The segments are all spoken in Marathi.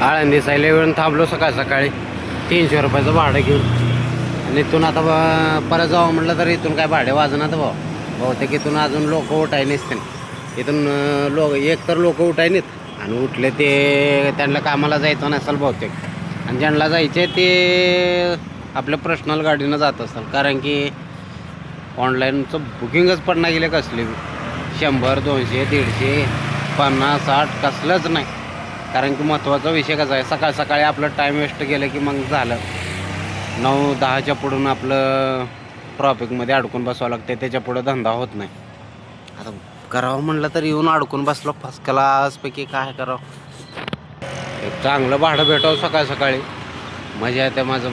आळंदी सायला येऊन थांबलो सकाळी 300 रुपयाचं भाडं घेऊन. आणि इथून आता परत जावं म्हटलं तर इथून काय भाडे वाजणार भाऊ. बहुतेक इथून अजून लोक उठाय नसतील. इथून एक तर लोक उठाय नाहीत आणि उठले ते त्यांना कामाला जायचं नसेल बहुतेक. आणि ज्यांना जायचे ते आपल्या पर्सनल गाडीनं जात असेल, कारण की ऑनलाईनचं बुकिंगच पडणार गेले कसले 100, 200, 150, 50, 60 कसलंच नाही. कारण की महत्त्वाचा विषय कसा आहे, सकाळी आपलं टाईम वेस्ट केलं की मग झालं. 9-10च्या पुढून आपलं ट्रॉफिकमध्ये अडकून बसावं लागते. त्याच्या पुढं धंदा होत नाही. आता करावं म्हणलं तर येऊन अडकून बसलो फर्स्ट क्लासपैकी. काय करावं, एक चांगलं भाडं भेटावं सकाळी मजा येते. माझं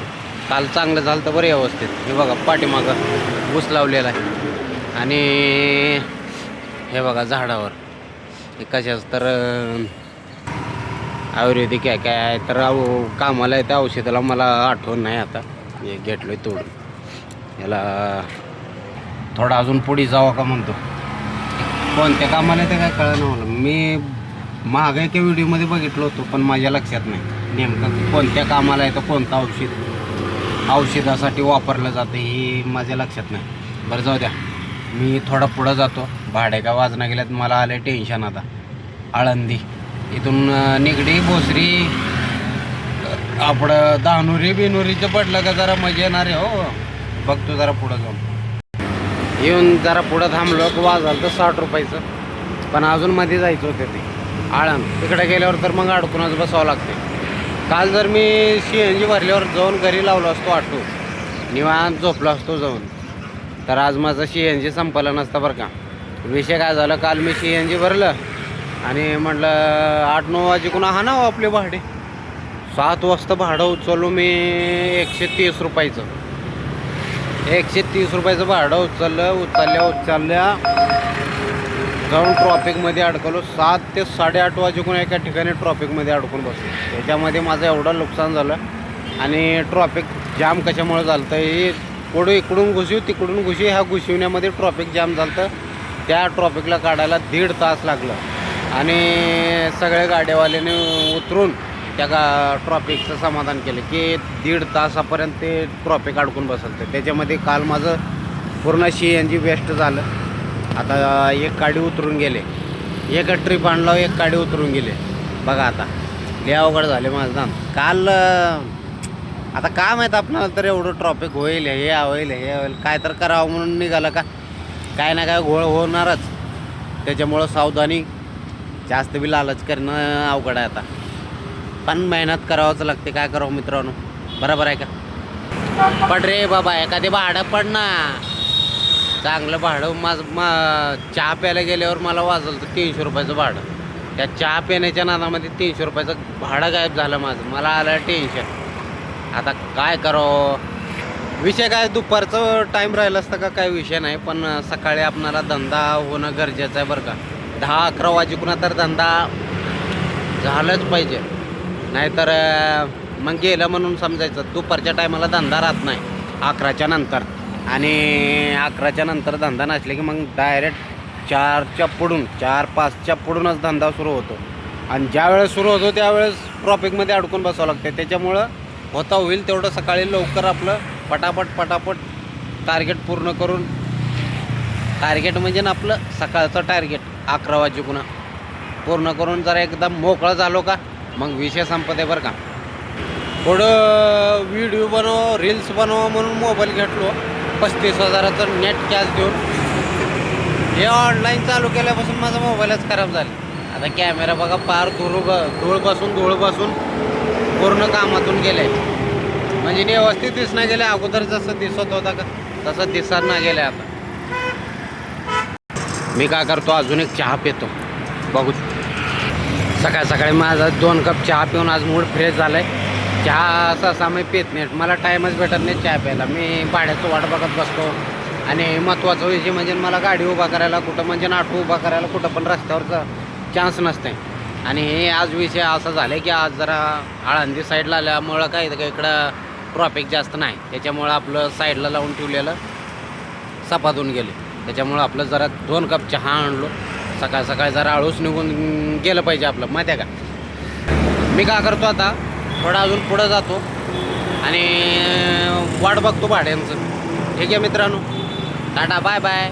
काल चांगलं झालं तर बरं व्यवस्थित. हे बघा पाठीमागं ऊस लावलेला आहे आणि हे बघा झाडावर हे कशाच तर आयुर्वेदिक काय आहे तर कामाला येतं औषधाला. मला आठवण नाही आता. हे घेतलो आहे तोडून. याला थोडा अजून पुढे जावं का म्हणतो. कोणत्या कामाला येतं काय कळलं मला. मी महागाईच्या व्हिडिओमध्ये बघितलं होतं पण माझ्या लक्षात नाही नेमकं कोणत्या कामाला येतं, कोणतं औषधासाठी वापरलं जातं हे माझ्या लक्षात नाही. बरं जाऊ द्या, मी थोडा पुढं जातो. भाडे का वाजना गेल्यात मला आले टेन्शन. आता आळंदी इथून निगडी भोसरी आपलं दानुरी बिनुरीचं पडलं का जरा मजा येणार आहे. हो बघतो जरा पुढं जाऊन. येऊन जरा पुढं थांबलो वाजाल तर 60 रुपयाचं. पण अजून मध्ये जायचं होतं ते आळंद. तिकडे गेल्यावर तर मग अडकूनच बसावं लागते. काल जर मी CNG भरल्यावर जाऊन घरी लावलो असतो ऑटो, निवांत झोपलो असतो जाऊन, तर आज माझं CNG संपलं नसतं बरं का. विषय काय झालं, काल मी CNG भरलं आणि म्हटलं 8-9 वाजेकडून हा ना आपले भाडे. 7 वाजता भाडं उचललो मी 130 रुपयाचं. 130 रुपयाचं भाडं उचलल्या जाऊन ट्रॉफिकमध्ये अडकलो. 7 ते 8:30 वाजेकडून एका ठिकाणी ट्रॉफिकमध्ये अडकून बसलो. त्याच्यामध्ये माझं एवढं नुकसान झालं. आणि ट्रॉफिक जाम कशामुळे झालं तर हे पुढं इकडून घुसव तिकडून घुसव, ह्या घुसवण्यामध्ये ट्रॉफिक जाम झालं तर त्या ट्रॉफिकला काढायला 1.5 तास लागलं. आणि सगळ्या गाड्यावाल्याने उतरून त्या ट्रॉफिकचं समाधान केलं की 1.5 तासापर्यंत ते ट्रॉफिक अडकून बसलं. त्याच्यामध्ये काल माझं पूर्ण CNG वेस्ट झालं. आता एक गाडी उतरून गेले, एक ट्रिप आणला, एक गाडी उतरून गेले. बघा आता लय अवघड झाले माझं नाम. काल आता काय माहीत आपल्याला तर एवढं ट्रॉफिक होईल हे होईल काय तर करावं म्हणून निघालं का काय ना काय घोळ होणारच. त्याच्यामुळं सावधानी, जास्त बी लालच करणं अवघड आहे आता. पण मेहनत करावंच लागते. काय करावं मित्रांनो, बरोबर आहे का. पड रे बाबा एखादे भाडं पड ना, चांगलं भाडं. चहा प्यायला गेल्यावर मला वाजलं तर 300 रुपयाचं भाडं. त्या चहा पिण्याच्या नादामध्ये 300 रुपयाचं भाडं गायब झालं माझं. मला आलं टेन्शन. आता काय करावं. विषय काय, दुपारचं टाईम राहिलं असतं का काही विषय नाही, पण सकाळी आपणाला धंदा होणं गरजेचं आहे बरं का. 10-11 वाजेकुणा तर धंदा झालंच पाहिजे. नाहीतर मग गेलं म्हणून समजायचं. दुपारच्या टायमाला धंदा राहत नाही 11च्या नंतर. आणि 11च्या नंतर धंदा नसले की मग डायरेक्ट 4च्या पुढून 4-5च्या पुढूनच धंदा सुरू होतो. आणि ज्यावेळेस सुरू होतो त्यावेळेस ट्रॉफिकमध्ये अडकून बसावं लागते. त्याच्यामुळं होता होईल तेवढं सकाळी लवकर आपलं पटापट टार्गेट पूर्ण करून, टार्गेट म्हणजे ना आपलं सकाळचं टार्गेट 11 वाजेकुणा पूर्ण करून जरा एकदम मोकळं झालो का मग विषय संपते बरं का. थोडं व्हिडिओ बनव, रील्स बनवा म्हणून मोबाईल घेतलो 35,000चं नेट कॅश देऊन. हे ऑनलाईन चालू केल्यापासून माझा मोबाईलच खराब झाला. आता कॅमेरा बघा पार धूळ बसून पूर्ण कामातून गेले. म्हणजे व्यवस्थित दिसणं गेले. अगोदर जसं दिसत होता का तसं दिसत ना गेले. आता मी काय करतो, अजून एक चहा पितो. बघू सकाळी माझा 2 कप चहा पिऊन आज मूड फ्रेश झाला आहे. चहा सहसा मी पित नाही, मला टाईमच भेटत नाही चहा प्यायला. मी भाड्याचं वाट बघत बसतो. आणि महत्त्वाचा विषय म्हणजे मला गाडी उभा करायला कुठं, म्हणजे नाटू उभा करायला कुठं पण रस्त्यावरचा चान्स नसते. आणि हे आज विषय असा झाला की आज जरा आळंदी साईडला आल्यामुळं काय इकडं ट्रॉफिक जास्त नाही. त्याच्यामुळं आपलं साईडला लावून ठेवलेलं सपातून गेले. त्याच्यामुळं आपलं जरा 2 कप चहा आणलो. सकाळी जरा आळूस निघून गेलं पाहिजे आपलं, माहिती आहे का. मी काय करतो आता थोडा अजून पुढं जातो आणि वाट बघतो भाड्यांचं. ठीक आहे मित्रांनो, टाटा बाय बाय.